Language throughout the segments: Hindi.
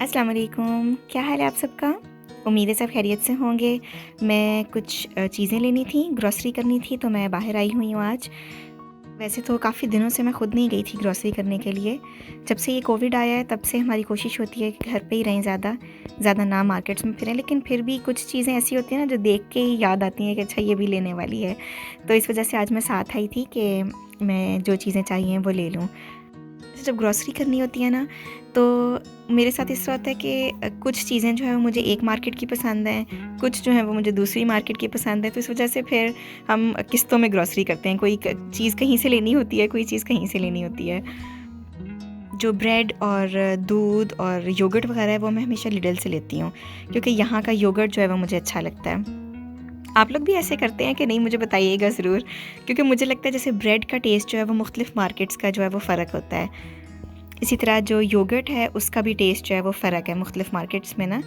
अस्सलाम वालेकुम, क्या हाल है आप सबका? उम्मीद है सब खैरियत से होंगे। मैं कुछ चीज़ें लेनी थी, ग्रॉसरी करनी थी, तो मैं बाहर आई हुई हूँ आज। वैसे तो काफ़ी दिनों से मैं खुद नहीं गई थी ग्रॉसरी करने के लिए। जब से ये कोविड आया है तब से हमारी कोशिश होती है कि घर पे ही रहें, ज़्यादा ना मार्केट्स में फिरें, लेकिन फिर भी कुछ चीज़ें ऐसी होती हैं ना जो देख के ही याद आती हैं कि अच्छा ये भी लेने वाली है। तो इस वजह से आज मैं साथ आई थी कि मैं जो चीज़ें चाहिए वो ले लूँ। जब ग्रॉसरी करनी होती है ना, तो मेरे साथ इस तरह होता है कि कुछ चीज़ें जो है वो मुझे एक मार्केट की पसंद हैं, कुछ जो है वो मुझे दूसरी मार्केट की पसंद है। तो इस वजह से फिर हम किस्तों में ग्रॉसरी करते हैं, कोई चीज़ कहीं से लेनी होती है, कोई चीज़ कहीं से लेनी होती है। जो ब्रेड और दूध और योगर्ट वगैरह है वो मैं हमेशा लिडल से लेती हूँ, क्योंकि यहाँ का योगर्ट जो है वो मुझे अच्छा लगता है। आप लोग भी ऐसे करते हैं कि नहीं, मुझे बताइएगा ज़रूर, क्योंकि मुझे लगता है जैसे ब्रेड का टेस्ट जो है वो मुख्तलिफ़ मार्केट्स का जो है वो फ़र्क होता है। इसी तरह जो योगर्ट है उसका भी टेस्ट जो है वो फ़र्क है मुख्तलिफ़ मार्केट्स में ना।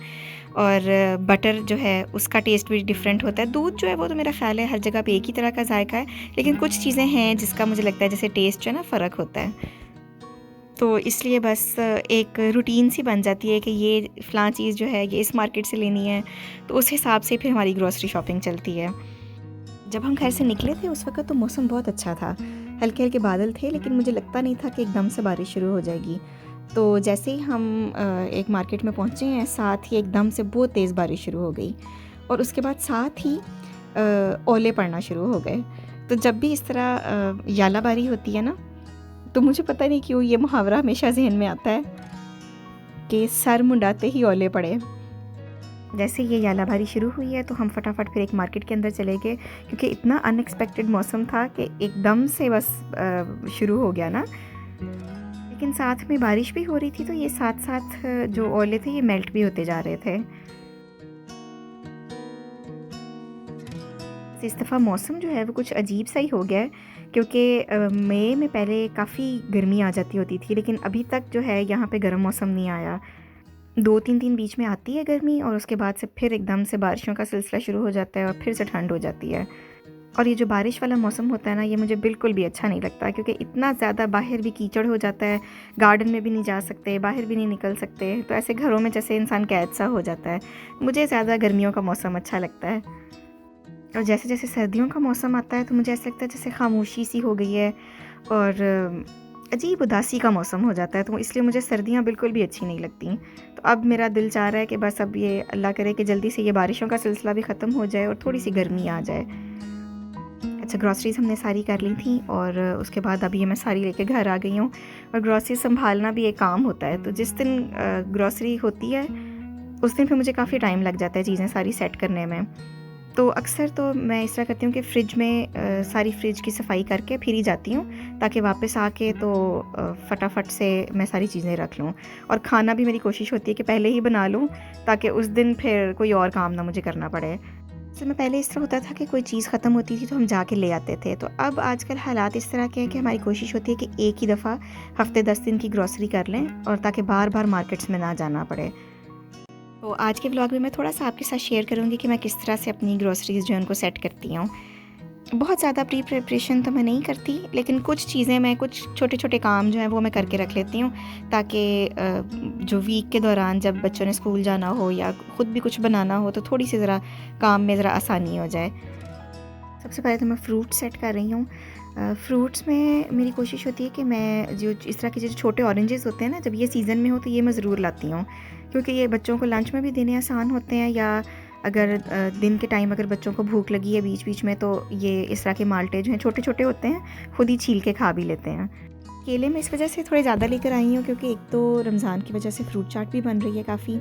और बटर जो है उसका टेस्ट भी डिफरेंट होता है। दूध जो है वो तो मेरा ख़्याल है हर जगह पे एक ही तरह का जायका है, लेकिन कुछ चीज़ें हैं जिसका मुझे लगता है जैसे टेस्ट जो है ना फ़र्क होता है। तो इसलिए बस एक रूटीन सी बन जाती है कि ये फ़लाँ चीज़ जो है ये इस मार्केट से लेनी है, तो उस हिसाब से फिर हमारी ग्रॉसरी शॉपिंग चलती है। जब हम घर से निकले थे उस वक़्त तो मौसम बहुत अच्छा था, हल्के-हल्के बादल थे, लेकिन मुझे लगता नहीं था कि एकदम से बारिश शुरू हो जाएगी। तो जैसे ही हम एक मार्केट में पहुँचे हैं, साथ ही एकदम से बहुत तेज़ बारिश शुरू हो गई और उसके बाद साथ ही ओले पड़ना शुरू हो गए। तो जब भी इस तरह यालाबारी होती है ना, तो मुझे पता नहीं क्यों ये मुहावरा हमेशा ज़हन में आता है कि सर मुंडाते ही ओले पड़े। जैसे ये यालाबारी शुरू हुई है तो हम फटाफट फिर एक मार्केट के अंदर चले गए, क्योंकि इतना अनएक्सपेक्टेड मौसम था कि एकदम से बस शुरू हो गया ना। लेकिन साथ में बारिश भी हो रही थी, तो ये साथ साथ जो ओले थे ये मेल्ट भी होते जा रहे थे। इस दफ़ा मौसम जो है वो कुछ अजीब सा ही हो गया है, क्योंकि मई में पहले काफ़ी गर्मी आ जाती होती थी, लेकिन अभी तक जो है यहाँ पे गर्म मौसम नहीं आया। 2-3 दिन बीच में आती है गर्मी और उसके बाद से फिर एकदम से बारिशों का सिलसिला शुरू हो जाता है और फिर से ठंड हो जाती है। और ये जो बारिश वाला मौसम होता है ना, ये मुझे बिल्कुल भी अच्छा नहीं लगता, क्योंकि इतना ज़्यादा बाहर भी कीचड़ हो जाता है, गार्डन में भी नहीं जा सकते, बाहर भी नहीं निकल सकते, तो ऐसे घरों में जैसे इंसान कैद सा हो जाता है। मुझे ज़्यादा गर्मियों का मौसम अच्छा लगता है। और जैसे जैसे सर्दियों का मौसम आता है तो मुझे ऐसा लगता है जैसे खामोशी सी हो गई है और अजीब उदासी का मौसम हो जाता है, तो इसलिए मुझे सर्दियाँ बिल्कुल भी अच्छी नहीं लगती। तो अब मेरा दिल चाह रहा है कि बस अब ये अल्लाह करे कि जल्दी से ये बारिशों का सिलसिला भी ख़त्म हो जाए और थोड़ी सी गर्मी आ जाए। अच्छा, ग्रॉसरीज़ हमने सारी कर ली थी और उसके बाद अभी मैं सारी लेके घर आ गई हूँ। और ग्रॉसरी संभालना भी एक काम होता है, तो जिस दिन ग्रॉसरी होती है उस दिन फिर मुझे काफ़ी टाइम लग जाता है चीज़ें सारी सेट करने में। तो अक्सर तो मैं इस तरह करती हूँ कि फ़्रिज में सारी फ़्रिज की सफाई करके फिर ही जाती हूँ, ताकि वापस आके तो फटाफट से मैं सारी चीज़ें रख लूँ। और खाना भी मेरी कोशिश होती है कि पहले ही बना लूँ, ताकि उस दिन फिर कोई और काम ना मुझे करना पड़े। असल में पहले इस तरह होता था कि कोई चीज़ ख़त्म होती थी तो हम जाके ले आते थे। तो अब आजकल हालात इस तरह के हैं कि हमारी कोशिश होती है कि एक ही दफ़ा हफ़्ते 10 दिन की ग्रॉसरी कर लें, और ताकि बार-बार मार्केट्स में ना जाना पड़े। तो आज के व्लॉग में मैं थोड़ा-सा आपके साथ शेयर करूँगी कि मैं किस तरह से अपनी ग्रॉसरीज़ जो है उनको सेट करती हूँ। बहुत ज़्यादा प्री प्रिपरेशन तो मैं नहीं करती, लेकिन कुछ चीज़ें मैं, कुछ छोटे-छोटे काम जो हैं वो मैं करके रख लेती हूँ, ताकि जो वीक के दौरान जब बच्चों ने स्कूल जाना हो या खुद भी कुछ बनाना हो तो थोड़ी-सी ज़रा काम में ज़रा आसानी हो जाए। सबसे पहले तो मैं फ्रूट सेट कर रही हूँ। फ्रूट्स में मेरी कोशिश होती है कि मैं जो इस तरह के जो छोटे ऑरेंजेस होते हैं ना, जब ये सीज़न में हो तो ये मैं ज़रूर लाती हूँ, क्योंकि ये बच्चों को लंच में भी देने आसान होते हैं, या अगर दिन के टाइम अगर बच्चों को भूख लगी है बीच-बीच में, तो ये इस तरह के माल्टे जो हैं छोटे-छोटे होते हैं, खुद ही छील के खा भी लेते हैं। केले मैं इस वजह से थोड़े ज़्यादा लेकर आई हूँ, क्योंकि एक तो रमज़ान की वजह से फ्रूट चाट भी बन रही है काफ़ी।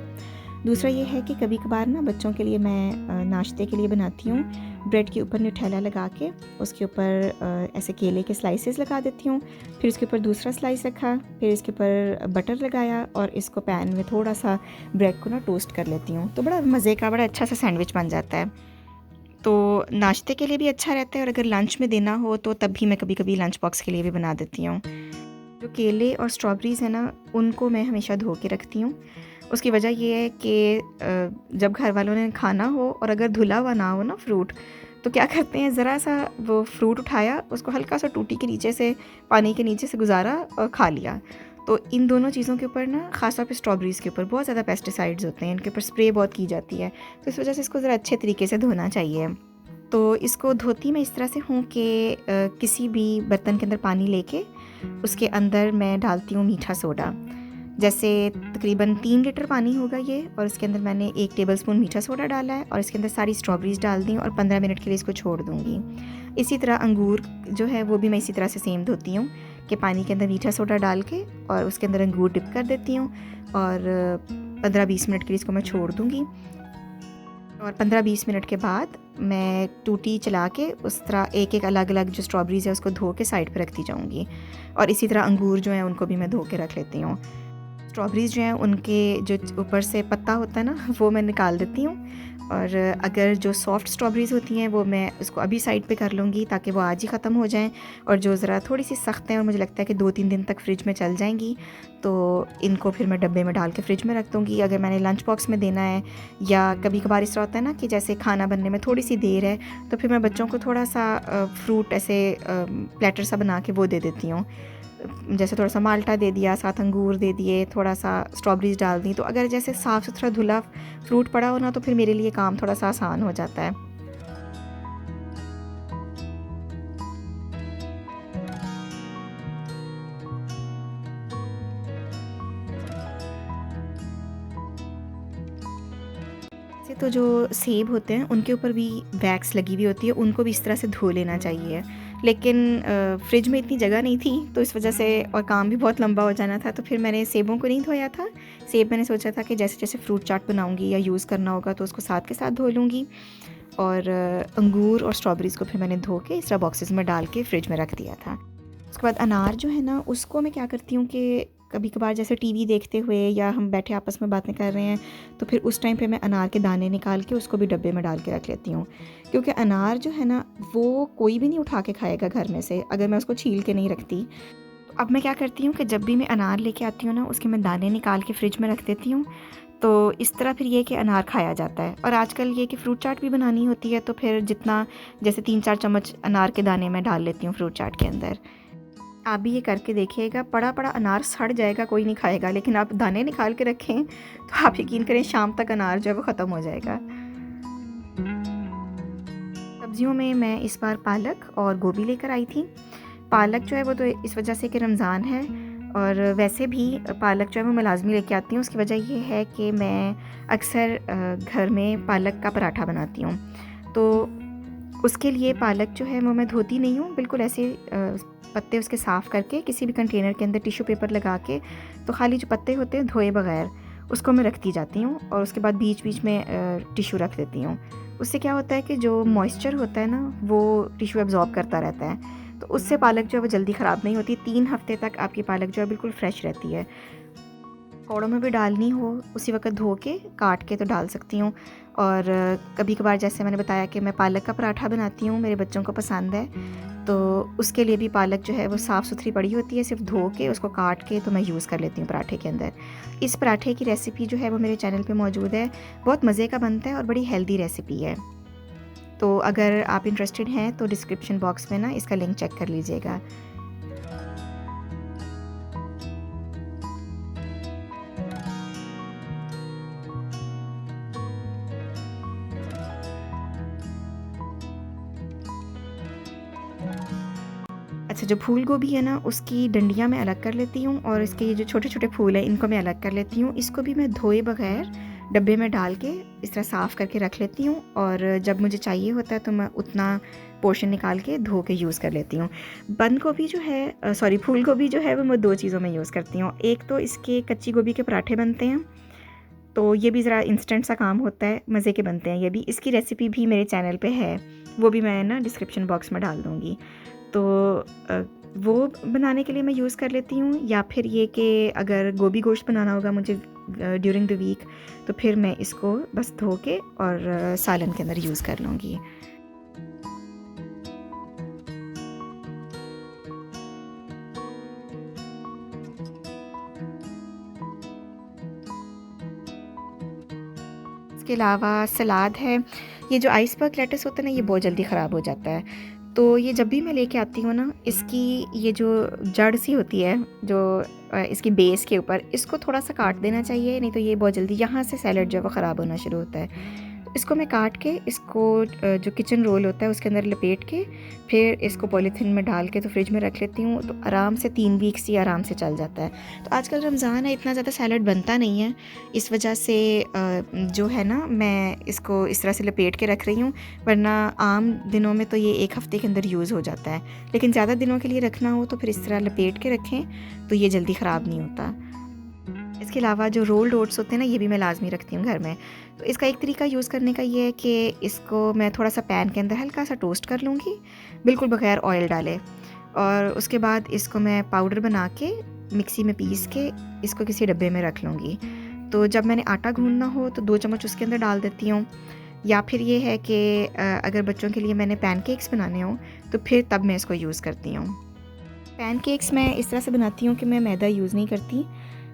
दूसरा ये है कि कभी-कभार ना बच्चों के लिए मैं नाश्ते के लिए बनाती हूँ, ब्रेड के ऊपर न्यूटेला लगा के उसके ऊपर ऐसे केले के स्लाइसेस लगा देती हूँ, फिर उसके ऊपर दूसरा स्लाइस रखा, फिर इसके ऊपर बटर लगाया और इसको पैन में थोड़ा-सा ब्रेड को ना टोस्ट कर लेती हूँ, तो बड़ा मज़े का बड़ा अच्छा सा सैंडविच बन जाता है। तो नाश्ते के लिए भी अच्छा रहता है, और अगर लंच में देना हो तो तब भी मैं कभी-कभी लंच बॉक्स के लिए भी बना देती हूँ। जो केले और स्ट्रॉबेरीज़ है ना, उनको मैं हमेशा धो के रखती हूँ। उसकी वजह ये है कि जब घर वालों ने खाना हो और अगर धुला हुआ ना हो ना फ्रूट, तो क्या करते हैं, ज़रा सा वो फ्रूट उठाया, उसको हल्का सा टूटी के नीचे से, पानी के नीचे से गुज़ारा और खा लिया। तो इन दोनों चीज़ों के ऊपर ना, ख़ास तौर पे स्ट्रॉबेरीज़ के ऊपर बहुत ज़्यादा पेस्टिसाइड्स होते हैं, इनके ऊपर स्प्रे बहुत की जाती है, तो इस वजह से इसको ज़रा अच्छे तरीके से धोना चाहिए। तो इसको धोती मैं इस तरह से हूँ कि किसी भी बर्तन के अंदर पानी लेके उसके अंदर मैं डालती हूँ मीठा सोडा। जैसे तकरीबन 3 लीटर पानी होगा ये, और इसके अंदर मैंने 1 टेबलस्पून मीठा सोडा डाला है और इसके अंदर सारी स्ट्रॉबेरीज़ डाल दी और 15 मिनट के लिए इसको छोड़ दूँगी। इसी तरह अंगूर जो है वो भी मैं इसी तरह से सेम धोती हूँ कि पानी के अंदर मीठा सोडा डाल के और उसके अंदर अंगूर डिप कर देती हूँ और 15-20 मिनट के लिए इसको मैं छोड़ दूँगी। और 15-20 मिनट के बाद मैं टूटी चला के उस तरह एक एक अलग अलग जो स्ट्रॉबेरीज़ है उसको धो के साइड पे रखती जाऊँगी, और इसी तरह अंगूर जो हैं उनको भी मैं धो के रख लेती हूँ। स्ट्रॉबेरीज़ जो हैं उनके जो ऊपर से पत्ता होता है ना, वो मैं निकाल देती हूँ, और अगर जो सॉफ़्ट स्ट्रॉबेरीज़ होती हैं वो मैं उसको अभी साइड पे कर लूँगी ताकि वो आज ही ख़त्म हो जाएं, और जो ज़रा थोड़ी सी सख्त हैं और मुझे लगता है कि 2-3 दिन तक फ्रिज में चल जाएंगी, तो इनको फिर मैं डब्बे में डाल के फ्रिज में रख दूँगी। अगर मैंने लंच बॉक्स में देना है, या कभी कभार इस तरह होता है ना कि जैसे खाना बनने में थोड़ी सी देर है, तो फिर मैं बच्चों को थोड़ा सा फ्रूट ऐसे प्लेटर सा बना के वो दे देती हूँ। जैसे थोड़ा सा माल्टा दे दिया, साथ अंगूर दे दिए, थोड़ा सा स्ट्रॉबेरीज़ डाल दी, तो अगर जैसे साफ़ सुथरा धुला फ्रूट पड़ा हो ना, तो फिर मेरे लिए काम थोड़ा सा आसान हो जाता है। से तो जो सेब होते हैं उनके ऊपर भी वैक्स लगी हुई होती है, उनको भी इस तरह से धो लेना चाहिए, लेकिन फ्रिज में इतनी जगह नहीं थी तो इस वजह से, और काम भी बहुत लंबा हो जाना था, तो फिर मैंने सेबों को नहीं धोया था। सेब मैंने सोचा था कि जैसे जैसे फ्रूट चाट बनाऊंगी या यूज़ करना होगा तो उसको साथ के साथ धो लूँगी, और अंगूर और स्ट्रॉबेरीज़ को फिर मैंने धो के इस तरह बॉक्सेस में डाल के फ्रिज में रख दिया था। उसके बाद अनार जो है ना, उसको मैं क्या करती हूँ कि कभी कभार जैसे टीवी देखते हुए या हम बैठे आपस में बातें कर रहे हैं, तो फिर उस टाइम पे मैं अनार के दाने निकाल के उसको भी डब्बे में डाल के रख लेती हूँ, क्योंकि अनार जो है ना वो कोई भी नहीं उठा के खाएगा घर में से अगर मैं उसको छील के नहीं रखती। तो अब मैं क्या करती हूँ कि जब भी मैं अनार लेके आती हूँ ना, उसके मैं दाने निकाल के फ्रिज में रख देती हूँ, तो इस तरह फिर ये कि अनार खाया जाता है। और आजकल ये कि फ्रूट चाट भी बनानी होती है, तो फिर जितना जैसे 3-4 चम्मच अनार के दाने मैं डाल लेती हूँ फ्रूट चाट के अंदर। आप भी ये करके देखिएगा, पड़ा पड़ा अनार सड़ जाएगा, कोई नहीं खाएगा, लेकिन आप दाने निकाल के रखें तो आप यकीन करें शाम तक अनार जो है वो ख़त्म हो जाएगा। सब्जियों में मैं इस बार पालक और गोभी लेकर आई थी। पालक जो है वो तो इस वजह से कि रमज़ान है, और वैसे भी पालक जो है वो मैं लाज़मी लेके आती हूँ। उसकी वजह ये है कि मैं अक्सर घर में पालक का पराठा बनाती हूँ, तो उसके लिए पालक जो है वो मैं धोती नहीं हूँ, बिल्कुल ऐसे पत्ते उसके साफ़ करके किसी भी कंटेनर के अंदर टिश्यू पेपर लगा के, तो खाली जो पत्ते होते हैं धोए बगैर उसको मैं रखती जाती हूँ, और उसके बाद बीच बीच में टिश्यू रख देती हूँ। उससे क्या होता है कि जो मॉइस्चर होता है ना वो टिश्यू एब्जॉर्ब करता रहता है, तो उससे पालक जो है वो जल्दी ख़राब नहीं होती। 3 हफ़्ते तक आपकी पालक जो है बिल्कुल फ्रेश रहती है। पकौड़ों में भी डालनी हो उसी वक्त धो के काट के तो डाल सकती हूँ, और कभी कभार जैसे मैंने बताया कि मैं पालक का पराठा बनाती हूँ, मेरे बच्चों को पसंद है, तो उसके लिए भी पालक जो है वो साफ़ सुथरी पड़ी होती है, सिर्फ धो के उसको काट के तो मैं यूज़ कर लेती हूँ पराठे के अंदर। इस पराठे की रेसिपी जो है वो मेरे चैनल पे मौजूद है, बहुत मज़े का बनता है और बड़ी हेल्दी रेसिपी है। तो अगर आप इंटरेस्टेड हैं तो डिस्क्रिप्शन बॉक्स में ना इसका लिंक चेक कर लीजिएगा। अच्छा, जो फूल गोभी है ना उसकी डंडियाँ मैं अलग कर लेती हूँ, और इसके ये जो छोटे छोटे फूल हैं इनको मैं अलग कर लेती हूँ। इसको भी मैं धोए बगैर डब्बे में डाल के इस तरह साफ़ करके रख लेती हूँ, और जब मुझे चाहिए होता है तो मैं उतना पोर्शन निकाल के धो के यूज़ कर लेती हूँ। बंद गोभी जो है, सॉरी, फूल गोभी जो है वो मैं 2 चीज़ों में यूज़ करती हूँ। एक तो इसके कच्ची गोभी के पराठे बनते हैं, तो ये भी ज़रा इंस्टेंट सा काम होता है, मज़े के बनते हैं ये भी। इसकी रेसिपी भी मेरे चैनल पे है, वो भी मैं ना डिस्क्रिप्शन बॉक्स में डाल दूँगी। तो वो बनाने के लिए मैं यूज़ कर लेती हूँ, या फिर ये कि अगर गोभी गोश्त बनाना होगा मुझे ड्यूरिंग द वीक, तो फिर मैं इसको बस धो के और सालन के अंदर यूज़ कर लूँगी। इसके अलावा सलाद है। ये जो आइसबर्ग लेटस होता है ना, ये बहुत जल्दी ख़राब हो जाता है, तो ये जब भी मैं लेके आती हूँ ना, इसकी ये जो जड़ सी होती है, जो इसकी बेस के ऊपर, इसको थोड़ा-सा काट देना चाहिए, नहीं तो ये बहुत जल्दी यहाँ से सैलेड जो है वो ख़राब होना शुरू होता है। तो इसको मैं काट के इसको जो किचन रोल होता है उसके अंदर लपेट के फिर इसको पॉलीथीन में डाल के तो फ्रिज में रख लेती हूँ, तो आराम से 3 वीक्स ही आराम से चल जाता है। तो आजकल रमज़ान है, इतना ज़्यादा सैलेड बनता नहीं है, इस वजह से जो है ना, मैं इसको इस तरह से लपेट के रख रही हूँ, वरना आम दिनों में तो ये 1 हफ़्ते के अंदर यूज़ हो जाता है। लेकिन ज़्यादा दिनों के लिए रखना हो तो फिर इस तरह लपेट के रखें, तो ये जल्दी ख़राब नहीं होता। इसके अलावा जो रोल्ड ओट्स होते हैं ना, ये भी मैं लाज़मी रखती हूँ घर में। तो इसका एक तरीका यूज़ करने का ये है कि इसको मैं थोड़ा-सा पैन के अंदर हल्का सा टोस्ट कर लूँगी, बिल्कुल बगैर ऑयल डाले, और उसके बाद इसको मैं पाउडर बना के मिक्सी में पीस के इसको किसी डब्बे में रख लूँगी। तो जब मैंने आटा गूँथना हो तो 2 चम्मच उसके अंदर डाल देती हूँ, या फिर ये है कि अगर बच्चों के लिए मैंने पैनकेक्स बनाने हों तो फिर तब मैं इसको यूज़ करती हूँ। पैनकेक्स मैं इस तरह से बनाती हूँ कि मैं मैदा यूज़ नहीं करती।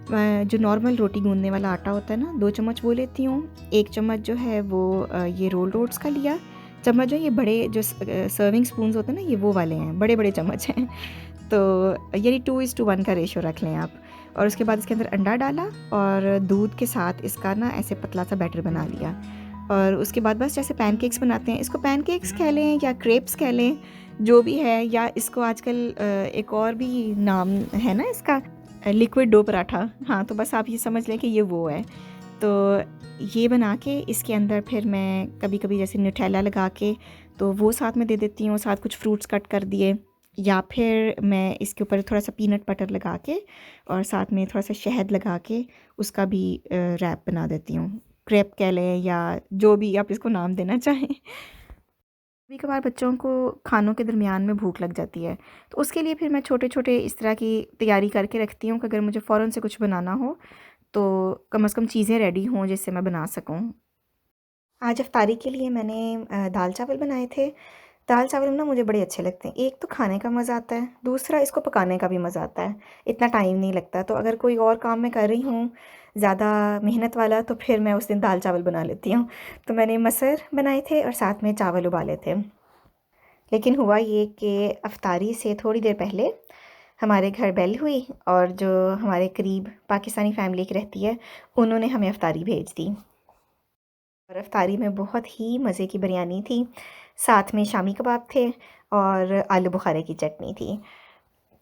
जो नॉर्मल रोटी गूँथने वाला आटा होता है ना, 2 चम्मच वो लेती हूँ। 1 चम्मच जो है वो ये रोल्ड ओट्स का लिया। चम्मच जो ये बड़े जो सर्विंग स्पून्स होते हैं ना, ये वो वाले हैं, बड़े-बड़े चम्मच हैं। तो यानी 2:1 का रेशियो रख लें आप। और उसके बाद इसके अंदर अंडा डाला और दूध के साथ इसका ना ऐसे पतला सा बैटर बना लिया। और उसके बाद बस जैसे पैनकेक्स बनाते हैं, इसको पैनकेक्स कह लें या क्रेप्स कह लें, जो भी है, या इसको आजकल एक और भी नाम है ना इसका, लिक्विड डो पराठा। हाँ, तो बस आप ये समझ लें कि ये वो है। तो ये बना के इसके अंदर फिर मैं कभी-कभी जैसे न्यूटेला लगा के तो वो साथ में दे देती हूँ, साथ कुछ फ्रूट्स कट कर दिए, या फिर मैं इसके ऊपर थोड़ा-सा पीनट बटर लगा के और साथ में थोड़ा-सा शहद लगा के उसका भी रैप बना देती हूँ। क्रेप कह लें या जो भी आप इसको नाम देना चाहें। कभी-कभार बच्चों को खानों के दरमियान में भूख लग जाती है, तो उसके लिए फिर मैं छोटे-छोटे इस तरह की तैयारी करके रखती हूँ कि अगर मुझे फ़ौरन से कुछ बनाना हो, तो कम से कम चीज़ें रेडी हों जिससे मैं बना सकूँ। आज इफ्तारी के लिए मैंने दाल-चावल बनाए थे। दाल-चावल ना मुझे बड़े अच्छे लगते हैं। एक तो खाने का मज़ा आता है, दूसरा इसको पकाने का भी मज़ा आता है। इतना टाइम नहीं लगता, तो अगर कोई और काम मैं कर रही हूँ, ज़्यादा मेहनत वाला, तो फिर मैं उस दिन दाल-चावल बना लेती हूँ। तो मैंने मसर बनाए थे और साथ में चावल उबाले थे। लेकिन हुआ ये कि इफ्तारी से थोड़ी देर पहले हमारे घर बेल हुई और जो हमारे करीब पाकिस्तानी फ़ैमिली की रहती है, उन्होंने हमें इफ्तारी भेज दी। और इफ्तारी में बहुत ही मज़े की बिरयानी थी, साथ में शामी कबाब थे और आलू बुखारे की चटनी थी।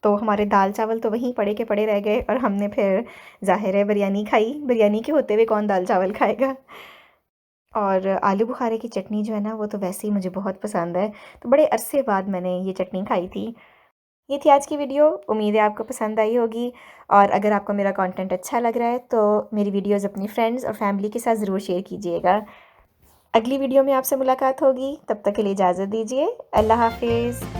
तो हमारे दाल-चावल तो वहीं पड़े के पड़े रह गए और हमने फिर ज़ाहिर है बिरयानी खाई, बिरयानी के होते हुए कौन दाल-चावल खाएगा। और आलू बुखारे की चटनी जो है ना, वो तो वैसे ही मुझे बहुत पसंद है, तो बड़े अरसे बाद मैंने ये चटनी खाई थी। ये थी आज की वीडियो, उम्मीद है आपको पसंद आई होगी, और अगर आपको मेरा कंटेंट अच्छा लग रहा है तो मेरी वीडियोज़ अपनी फ्रेंड्स और फैमिली के साथ ज़रूर शेयर कीजिएगा। अगली वीडियो में आपसे मुलाकात होगी, तब तक के लिए इजाज़त दीजिए। अल्लाह हाफ़िज़।